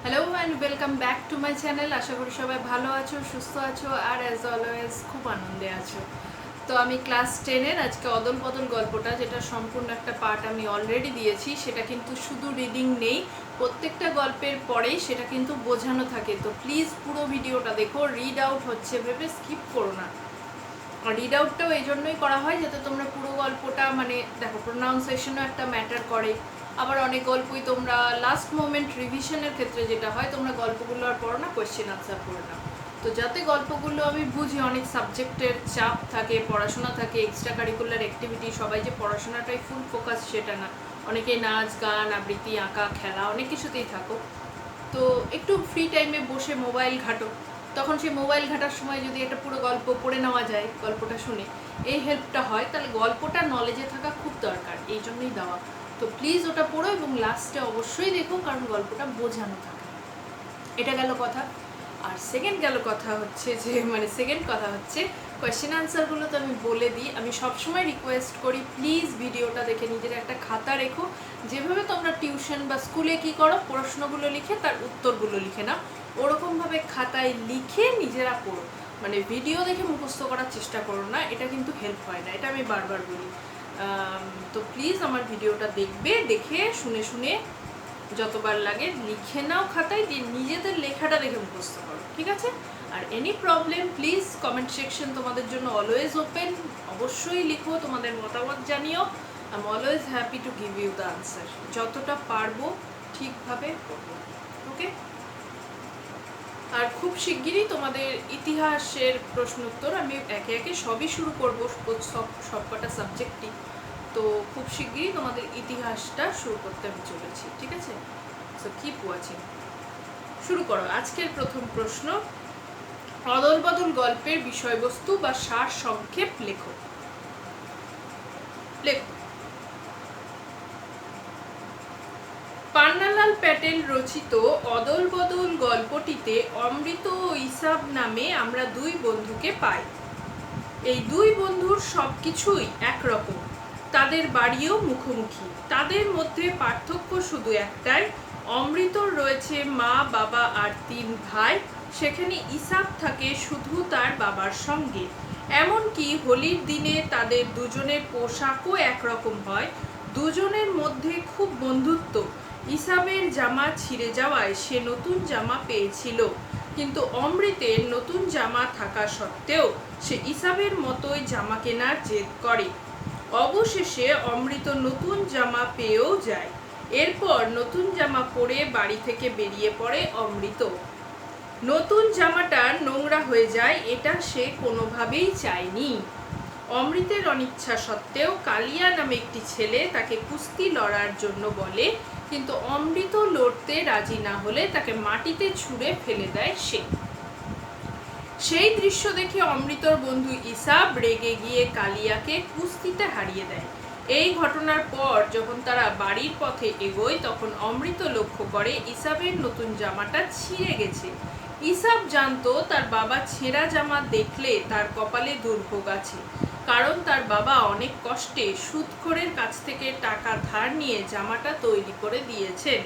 Hello and welcome back to my channel. আশা করি সবাই ভালো আছো, সুস্থ আছো আর অ্যাজ অলওয়েজ খুব আনন্দে আছো। তো আমি ক্লাস 10-এর আজকে অদল বদল গল্পটা, যেটা সম্পূর্ণ একটা পার্ট আমি অলরেডি দিয়েছি, সেটা কিন্তু শুধু রিডিং নেই, প্রত্যেকটা গল্পের পরেই সেটা কিন্তু বোঝানো থাকে। তো প্লিজ পুরো ভিডিওটা দেখো, রিড আউট হচ্ছে ভেবে স্কিপ করো না। আর রিড আউটটাও এই জন্যই করা হয় যাতে তোমরা পুরো গল্পটা দেখো, প্রোনাউন্সিয়েশনও একটা ম্যাটার করে। আবার অনেক গল্পই তোমরা লাস্ট মোমেন্ট রিভিশনের ক্ষেত্রে যেটা হয়, তোমরা গল্পগুলো আর পড়ো না, কোয়েশ্চেন আনসার করে নাও। তো যাতে গল্পগুলো আমি বুঝি, অনেক সাবজেক্টের চাপ থাকে, পড়াশোনা থাকে, এক্সট্রা কারিকুলার অ্যাক্টিভিটি, সবাই যে পড়াশোনাটাই ফুল ফোকাস সেটা না, অনেকেই নাচ গান আবৃত্তি আঁকা খেলা অনেক কিছুতেই থাকো। তো একটু ফ্রি টাইমে বসে মোবাইল ঘাটো, তখন সেই মোবাইল ঘাটার সময় যদি একটা পুরো গল্প পড়ে নেওয়া যায়, গল্পটা শুনে এই হেল্পটা হয়, তাহলে গল্পটা নলেজে থাকা খুব দরকার, এই জন্যই দেওয়া। তো প্লিজ ওটা পড়ো এবং লাস্টে অবশ্যই দেখো, কারণ গল্পটা বোঝানো থাকে। এটা গেল কথা। আর সেকেন্ড কথা হচ্ছে কোয়েশ্চেন আনসারগুলো তো আমি বলে দিই। আমি সবসময় রিকোয়েস্ট করি, প্লিজ ভিডিওটা দেখে নিজের একটা খাতা রেখো। যেভাবে তোমরা টিউশন বা স্কুলে কি করো, প্রশ্নগুলো লিখে তার উত্তরগুলো লিখে নাও, ওরকমভাবে খাতায় লিখে নিজেরা পড়ো। ভিডিও দেখে মুখস্থ করার চেষ্টা করো না, এটা কিন্তু হেল্প হয় না, এটা আমি বারবার বলি। তো প্লিজ আমার ভিডিওটা দেখবে, দেখে শুনে শুনে যতবার লাগে লিখে নাও খাতায়, দিয়ে নিজেদের লেখাটা দেখে মুখস্থ করো, ঠিক আছে? আর any problem please comment section তোমাদের জন্য অলওয়েজ ওপেন, অবশ্যই লিখো, তোমাদের মতামত জানিও। I am always happy to give you the answer, যতটা পারবো ঠিকভাবে করবো, ওকে? আর খুব শিগগিরই তোমাদের ইতিহাসের প্রশ্নোত্তর আমি একে একে সবই শুরু করবো, সবকটা সাবজেক্টই। তো খুব শিগগিরই তোমাদের ইতিহাসটা শুরু করতে আমি চলেছি, ঠিক আছে? So keep watching. শুরু করো। আজকের প্রথম প্রশ্ন, অদল বদল গল্পের বিষয়বস্তু বা সার সংক্ষেপ লেখো। পান্নালাল প্যাটেল রচিত অদল বদল গল্পটিতে অমৃত ও ইসাব নামে আমরা দুই বন্ধুকে পাই। এই দুই বন্ধুর সবকিছুই একরকম, তাদের বাড়িও মুখোমুখি, তাদের মধ্যে পার্থক্য শুধু একটাই, অমৃতর রয়েছে মা বাবা আর 3 ভাই, সেখানে ইসাব থাকে শুধু তার বাবার সঙ্গে। এমনকি হোলির দিনে তাদের দুজনের পোশাকও একরকম হয়, দুজনের মধ্যে খুব বন্ধুত্ব। ইসাবের জামা ছিঁড়ে যাওয়ায় সে নতুন জামা পেয়েছিল, কিন্তু অমৃতের নতুন জামা থাকা সত্ত্বেও সে ইসাবের মতোই জামা কেনার জেদ করে। অবশেষে অমৃত নতুন জামা পেয়েও যায়। এরপর নতুন জামা পরে বাড়ি থেকে বেরিয়ে পড়ে অমৃত। নতুন জামাটা নোংরা হয়ে যায়, এটা সে কোনোভাবেই চায়নি। অমৃতের অনিচ্ছা সত্ত্বেও কালিয়া নামে একটি ছেলে তাকে কুস্তি লড়ার জন্য বলে, কিন্তু অমৃত লড়তে রাজি না হলে তাকে মাটিতে ছুঁড়ে ফেলে দেয় সে। সেই দৃশ্য দেখে অমৃতর বন্ধু ইসাব রেগে গিয়ে কালিয়াকে কুস্তিতে হারিয়ে দেয়। এই ঘটনার পর যখন তারা বাড়ির পথে এগোয়, তখন অমৃত লক্ষ্য করে ইসাবের নতুন জামাটা ছিঁড়ে গেছে। ইসাব জানতো তার বাবা ছেঁড়া জামা দেখলে তার কপালে দুর্ভোগ আছে, কারণ তার বাবা অনেক কষ্টে সুদখোরের কাছ থেকে টাকা ধার নিয়ে জামাটা তৈরি করে দিয়েছেন।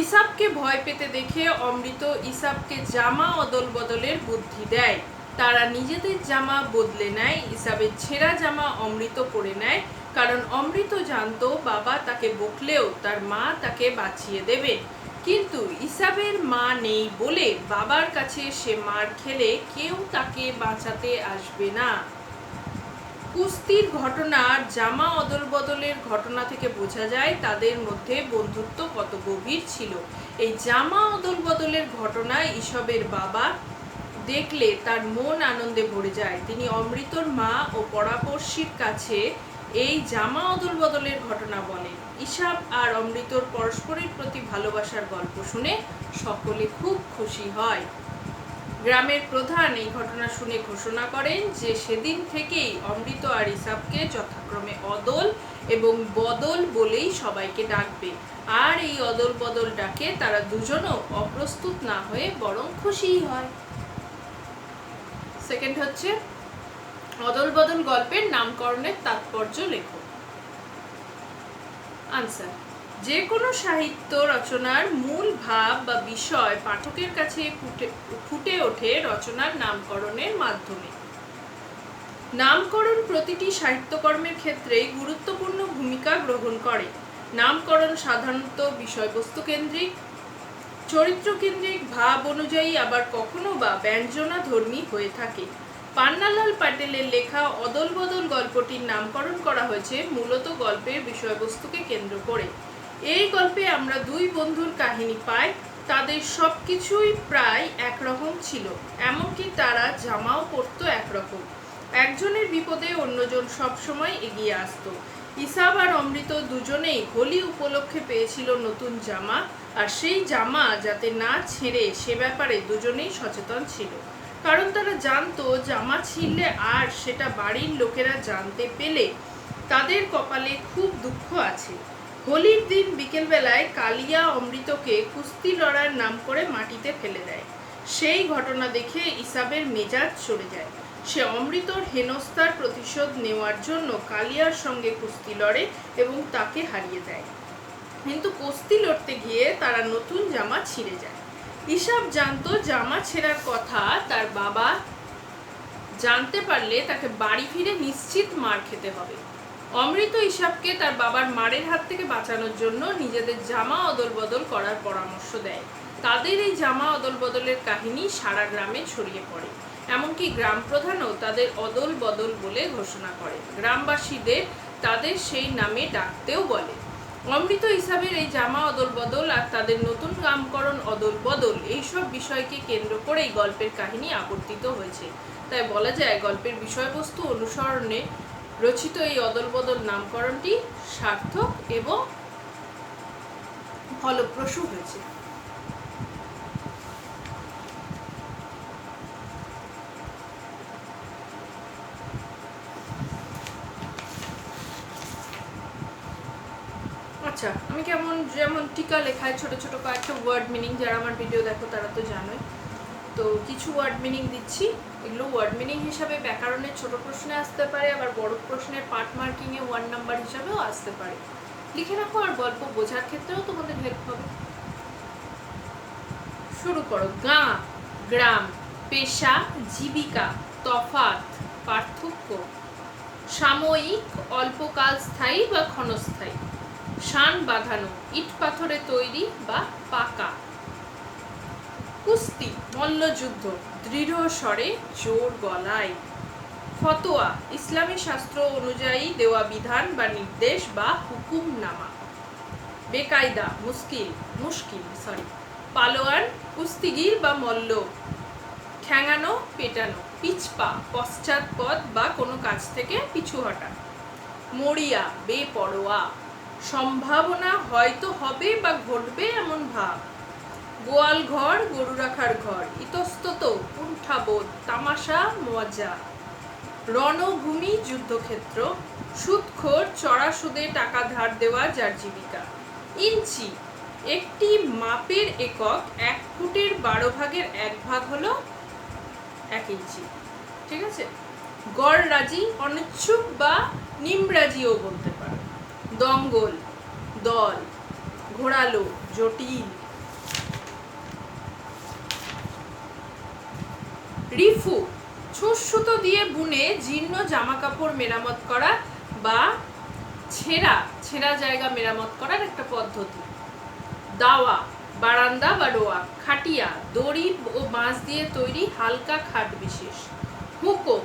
ইসাবকে ভয় পেতে দেখে অমৃত ইসাবকে জামা অদল বদলের বুদ্ধি দেয়। তারা নিজেদের জামা বদলে নেয়, ইসাবের ছেঁড়া জামা অমৃত পরে নেয়, কারণ অমৃত জানতো বাবা তাকে বকলেও তার মা তাকে বাঁচিয়ে দেবে। কিন্তু ইসাবের মা নেই বলে বাবার কাছে সে মার খেলে কেউ তাকে বাঁচাতে আসবে না। কুস্তির ঘটনা জামা অদল বদলের ঘটনা থেকে বোঝা যায় তাদের মধ্যে বন্ধুত্ব কত গভীর ছিল। এই জামা অদল বদলের ঘটনায় ইসবের বাবা দেখলে তার মন আনন্দে ভরে যায়। তিনি অমৃতর মা ও পরামর্শীর কাছে এই জামা অদল বদলের ঘটনা বলেন। ইসাব আর অমৃতর পরস্পরের প্রতি ভালোবাসার গল্প শুনে সকলে খুব খুশি হয়। গ্রামের প্রধান এই ঘটনা শুনে ঘোষণা করেন যে সেদিন থেকেই অমৃত আর ইসাবকে যথাক্রমে অদল এবং বদল বলেই সবাইকে ডাকবে। আর এই অদল বদল ডাকে তারা দুজনও অপ্রস্তুত না হয়ে বরং খুশিই হয়। সেকেন্ড হচ্ছে, অদল বদল গল্পের নামকরণের তাৎপর্য লেখো। আনসার, যে কোনো সাহিত্য রচনার মূল ভাব বা বিষয় পাঠকের কাছে ফুটে ওঠে রচনার নামকরণের মাধ্যমে। নামকরণ প্রতিটি সাহিত্যকর্মের ক্ষেত্রেই গুরুত্বপূর্ণ ভূমিকা গ্রহণ করে। নামকরণ সাধারণত বিষয়বস্তু কেন্দ্রিক, চরিত্র কেন্দ্রিক, ভাব অনুযায়ী, আবার কখনো বা ব্যঞ্জনাধর্মী হয়ে থাকে। পান্নালাল প্যাটেলের লেখা অদল বদল গল্পটির নামকরণ করা হয়েছে মূলত গল্পের বিষয়বস্তুকে কেন্দ্র করে। এই গল্পে আমরা দুই বন্ধুর কাহিনী পাই। তাদের সবকিছুই প্রায় একরকম ছিল, এমনকি তারা জামাও পরতো একরকম। একজনের বিপদে অন্যজন সবসময় এগিয়ে আসতো। ইসাব আর অমৃত দুজনেই হোলি উপলক্ষে পেয়েছিল নতুন জামা, আর সেই জামা যাতে না ছেঁড়ে সে ব্যাপারে দুজনেই সচেতন ছিল। কারণ তারা জানতো জামা ছিঁড়লে আর সেটা বাড়ির লোকেরা জানতে পেলে তাদের কপালে খুব দুঃখ আছে। হোলির দিন বিকেলবেলায় কালিয়া অমৃতকে কুস্তি লড়ার নাম করে মাটিতে ফেলে দেয়। সেই ঘটনা দেখে ইসাবের মেজাজ চড়ে যায়। সে অমৃতর হেনস্থার প্রতিশোধ নেওয়ার জন্য কালিয়ার সঙ্গে কুস্তি লড়ে এবং তাকে হারিয়ে দেয়। কিন্তু কুস্তি লড়তে গিয়ে তারা নতুন জামা ছিঁড়ে যায়। ইসাব জানতো জামা ছেঁড়ার কথা তার বাবা জানতে পারলে তাকে বাড়ি ফিরে নিশ্চিত মার খেতে হবে। অমৃত ইসাবকে তার বাবার মারের হাত থেকে বাঁচানোর জন্য নিজেদের জামা অদল বদল করার পরামর্শ দেয়। তাদের এই জামা অদল বদলের কাহিনী সারা গ্রামে ছড়িয়ে পড়ে। এমনকি গ্রাম প্রধানও তাদের অদল বদল বলে ঘোষণা করে। গ্রামবাসীদের তাদের সেই নামে ডাকতেও বলে। অমৃত ইসাবের এই জামা অদল বদল আর তাদের নতুন নামকরণ অদল বদল, এইসব বিষয়কে কেন্দ্র করেই গল্পের কাহিনী আবর্তিত হয়েছে। তাই বলা যায় গল্পের বিষয়বস্তু অনুসরণে রচিত এই অদল বদল নামকরণটি সার্থক এবং ফলপ্রসূ হয়েছে। আচ্ছা, আমি যেমন টিকা লেখায় ছোট ছোট কয়েকটা ওয়ার্ড মিনিং, যারা আমার ভিডিও দেখো তারা তো জানোই, তো কিছু ওয়ার্ড মিনিং দিচ্ছি। এগুলো ওয়ার্ড মিনিং হিসাবে ব্যাকরণের ছোট প্রশ্নে আসতে পারে, আবার বড় প্রশ্নের পার্ট মার্কিংয়ে 1 নাম্বার হিসাবেও আসতে পারে। লিখে রাখো, আর গল্প বোঝার ক্ষেত্রেও তোমাদের হেল্প হবে। শুরু করো। গাঁ, গ্রাম, পেশা, জীবিকা, তফাৎ, পার্থক্য, সাময়িক, অল্পকাল স্থায়ী বা ক্ষণস্থায়ী, শান বাঁধানো, ইট পাথরে তৈরি বা পাকা, কুস্তি, মল্লযুদ্ধ, দৃঢ় স্বরে, জোর গলায়, ফতোয়া, ইসলামী শাস্ত্র অনুযায়ী দেওয়া বিধান বা নির্দেশ বা হুকুমনামা, বেকায়দা, মুশকিল, পালোয়ান, কুস্তিগির বা মল্ল, ঠ্যাঙানো, পেটানো, পিছপা, পশ্চাৎপদ বা কোনো কাজ থেকে পিছু হটা, মরিয়া, বেপরোয়া, সম্ভাবনা, হয়তো হবে বা ঘটবে এমন ভাব, গোয়াল ঘর, গরু রাখার ঘর, ইতস্তত, কুণ্ঠাবোধ, তামাশা, মজা, রণভূমি, যুদ্ধক্ষেত্র, সুদখোর, চড়া সুদে টাকা ধার দেওয়া যার জীবিকা, ইঞ্চি, একটি মাপের একক, 1 ফুটের 12 ভাগের 1 ভাগ হলো 1 ইঞ্চি। ঠিক আছে। গড়রাজি, অনিচ্ছুক বা নিমরাজিও বলতে পারো। দঙ্গল, দল, ঘোরালো, জটিল। রিফু, ছুঁচ সুতো দিয়ে বুনে জীর্ণ জামা কাপড় মেরামত করা বা ছেঁড়া জায়গা মেরামত করার একটা পদ্ধতি। দাওয়া, বারান্দা বা রোয়া, খাটিয়া, দড়ি ও বাঁশ দিয়ে তৈরি হালকা খাট বিশেষ। হুঁকো,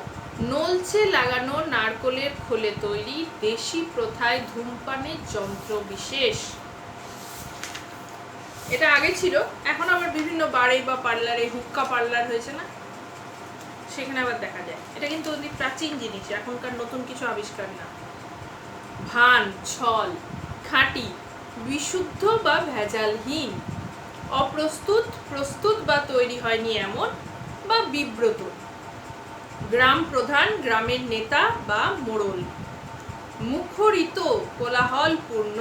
নলচে লাগানো নারকোলের খোলে তৈরি দেশি প্রথায় ধূমপানের যন্ত্র বিশেষ। এটা আগে ছিল, এখন আবার বিভিন্ন বারে বা পার্লারে হুক্কা পার্লার হয়েছে না, সেখানে আবার দেখা যায়। এটা কিন্তু অতি প্রাচীন জিনিস, এখনকার নতুন কিছু আবিষ্কার না। ভান, ছল, খাঁটি, বিশুদ্ধ বা ভেজালহীন, অপ্রস্তুত, প্রস্তুত বা তৈরি হয়নি এমন বা বিব্রত। গ্রাম প্রধান, গ্রামের নেতা বা মোড়ল। মুখরিত, কোলাহলপূর্ণ।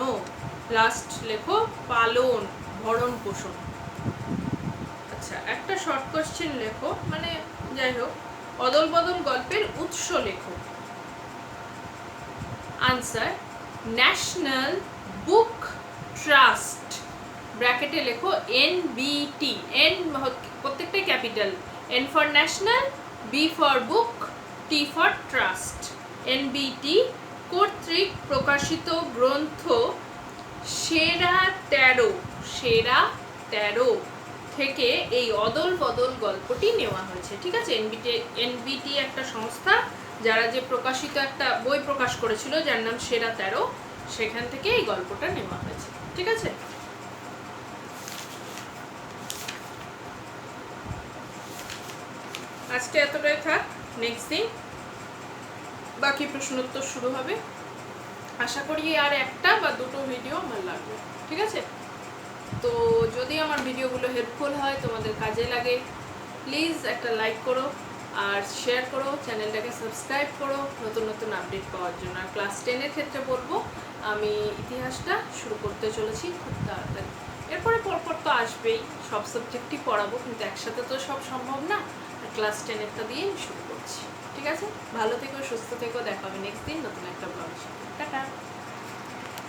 লাস্ট লেখো, পালন, ভরণ পোষণ। আচ্ছা, একটা শর্ট কোশ্চেন লেখো, মানে যাই হোক, অদল বদল গল্পের উৎস লেখো। আনসার: ন্যাশনাল বুক ট্রাস্ট, ব্র্যাকেটে লেখো NBT, এন প্রত্যেকটাই capital, N for national, B for book, T for trust, NBT কর্তৃক প্রকাশিত গ্রন্থ সেরা 13 থেকে এই অদল বদল গল্পটি নেওয়া হয়েছে। ঠিক আছে, NBT একটা সংস্থা যারা যে প্রকাশিত একটা বই প্রকাশ করেছিল যার নাম সেরা 13, সেখান থেকে এই গল্পটা নেওয়া হয়েছে। ঠিক আছে, আজকে এতটাই থাক। নেক্সট দিন বাকি প্রশ্নোত্তর শুরু হবে। আশা করি আর একটা বা দুটো ভিডিও আমার লাগবে। ঠিক আছে, তো যদি আমার ভিডিওগুলো হেল্পফুল হয়, তোমাদের কাজে লাগে, প্লিজ একটা লাইক করো আর শেয়ার করো, চ্যানেলটাকে সাবস্ক্রাইব করো নতুন নতুন আপডেট পাওয়ার জন্য। আর ক্লাস 10-এর ক্ষেত্রে বলবো আমি ইতিহাসটা শুরু করতে চলেছি খুব তাড়াতাড়ি। এরপরে পরপর তো আসবেই, সব সাবজেক্টই পড়াবো, কিন্তু একসাথে তো সব সম্ভব না। ক্লাস 10-এরটা দিয়েই শুরু করছি। ঠিক আছে, ভালো থেকো, সুস্থ থেকো, দেখা হবে নেক্সট দিন নতুন একটা ব্লগের সাথে। টাটা।